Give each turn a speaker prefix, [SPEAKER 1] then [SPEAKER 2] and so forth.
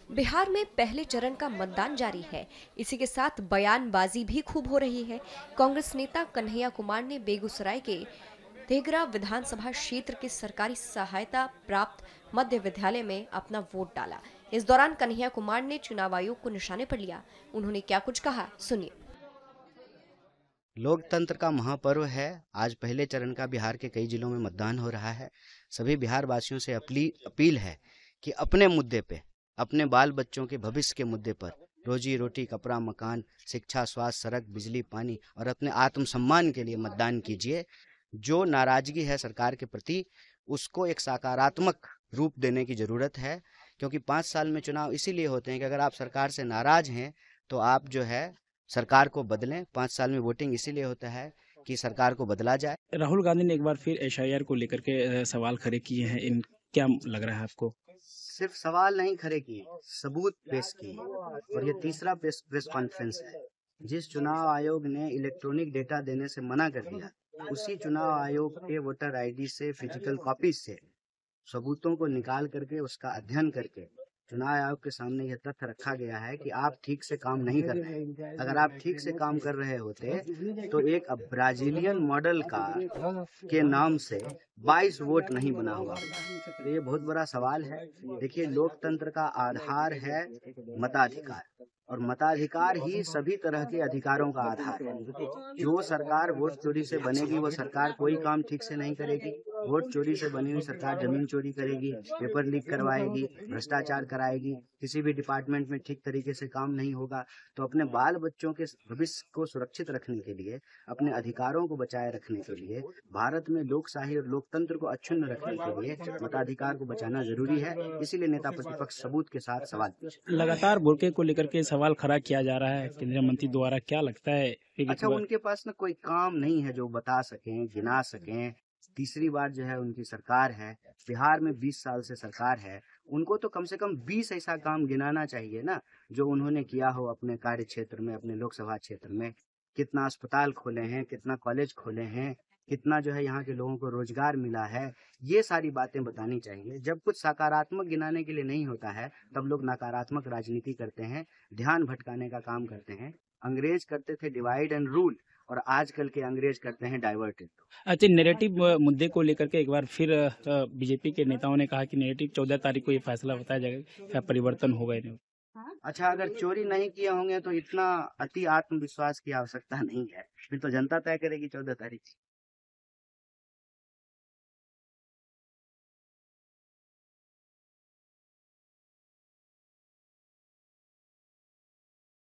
[SPEAKER 1] बिहार में पहले चरण का मतदान जारी है। इसी के साथ बयानबाजी भी खूब हो रही है। कांग्रेस नेता कन्हैया कुमार ने बेगूसराय के तेघरा विधानसभा क्षेत्र के सरकारी सहायता प्राप्त मध्य विद्यालय में अपना वोट डाला। इस दौरान कन्हैया कुमार ने चुनाव आयोग को निशाने पर लिया। उन्होंने क्या कुछ कहा, सुनिए।
[SPEAKER 2] लोकतंत्र का महापर्व है। आज पहले चरण का बिहार के कई जिलों में मतदान हो रहा है। सभी बिहार वासियों से अपील है कि अपने मुद्दे पे, अपने बाल बच्चों के भविष्य के मुद्दे पर, रोजी रोटी, कपड़ा, मकान, शिक्षा, स्वास्थ्य, सड़क, बिजली, पानी और अपने आत्मसम्मान के लिए मतदान कीजिए। जो नाराजगी है सरकार के प्रति, उसको एक सकारात्मक रूप देने की जरूरत है, क्योंकि 5 साल में चुनाव इसीलिए होते हैं कि अगर आप सरकार से नाराज हैं तो आप जो है सरकार को बदलें। 5 साल में वोटिंग इसीलिए होता है कि सरकार को बदला जाए।
[SPEAKER 3] राहुल गांधी ने एक बार फिर एसआईआर को लेकर के सवाल खड़े किए हैं। इन क्या लग रहा है आपको?
[SPEAKER 2] सिर्फ सवाल नहीं खड़े किए, सबूत पेश किए, और ये तीसरा प्रेस कॉन्फ्रेंस है। जिस चुनाव आयोग ने इलेक्ट्रॉनिक डेटा देने से मना कर दिया, उसी चुनाव आयोग के वोटर आईडी से, फिजिकल कॉपीज से सबूतों को निकाल करके, उसका अध्ययन करके चुनाव आयोग के सामने यह तथ्य रखा गया है कि आप ठीक से काम नहीं कर रहे। अगर आप ठीक से काम कर रहे होते तो एक ब्राजीलियन मॉडल का के नाम से 22 वोट नहीं बना हुआ। तो ये बहुत बड़ा सवाल है। देखिए, लोकतंत्र का आधार है मताधिकार, और मताधिकार ही सभी तरह के अधिकारों का आधार है। जो सरकार वोट चोरी से बनेगी, वो सरकार कोई काम ठीक से नहीं करेगी। वोट चोरी से बनी हुई सरकार जमीन चोरी करेगी, पेपर लीक करवाएगी, भ्रष्टाचार कराएगी, किसी भी डिपार्टमेंट में ठीक तरीके से काम नहीं होगा। तो अपने बाल बच्चों के भविष्य को सुरक्षित रखने के लिए, अपने अधिकारों को बचाए रखने के लिए, भारत में लोकशाही और लोकतंत्र को अक्षुण्ण रखने के लिए मताधिकार को बचाना जरूरी है। इसीलिए नेता प्रतिपक्ष सबूत के साथ सवाल पूछे।
[SPEAKER 3] लगातार बुर्के को लेकर के सवाल खड़ा किया जा रहा है केंद्रीय मंत्री द्वारा, क्या लगता है?
[SPEAKER 2] अच्छा, उनके पास ना कोई काम नहीं है जो बता सकें, गिना सकें। तीसरी बार जो है उनकी सरकार है, बिहार में 20 साल से सरकार है। उनको तो कम से कम 20 ऐसा काम गिनाना चाहिए ना, जो उन्होंने किया हो अपने कार्य क्षेत्र में, अपने लोकसभा क्षेत्र में। कितना अस्पताल खोले हैं, कितना कॉलेज खोले हैं, कितना जो है यहाँ के लोगों को रोजगार मिला है, ये सारी बातें बतानी चाहिए। जब कुछ सकारात्मक गिनाने के लिए नहीं होता है, तब लोग नकारात्मक राजनीति करते हैं, ध्यान भटकाने का काम करते हैं। अंग्रेज करते थे डिवाइड एंड रूल, और आजकल के अंग्रेज करते हैं डाइवर्ट एंड रूल।
[SPEAKER 3] अच्छा, नेरेटिव मुद्दे को लेकर के एक बार फिर बीजेपी के नेताओं ने कहा कि नेरेटिव 14 तारीख को ये फैसला बताया जाएगा, क्या परिवर्तन होगा इन्हें?
[SPEAKER 2] अच्छा, अगर चोरी नहीं किए होंगे तो इतना अति आत्मविश्वास की आवश्यकता नहीं है। फिर तो जनता तय करेगी 14 तारीख।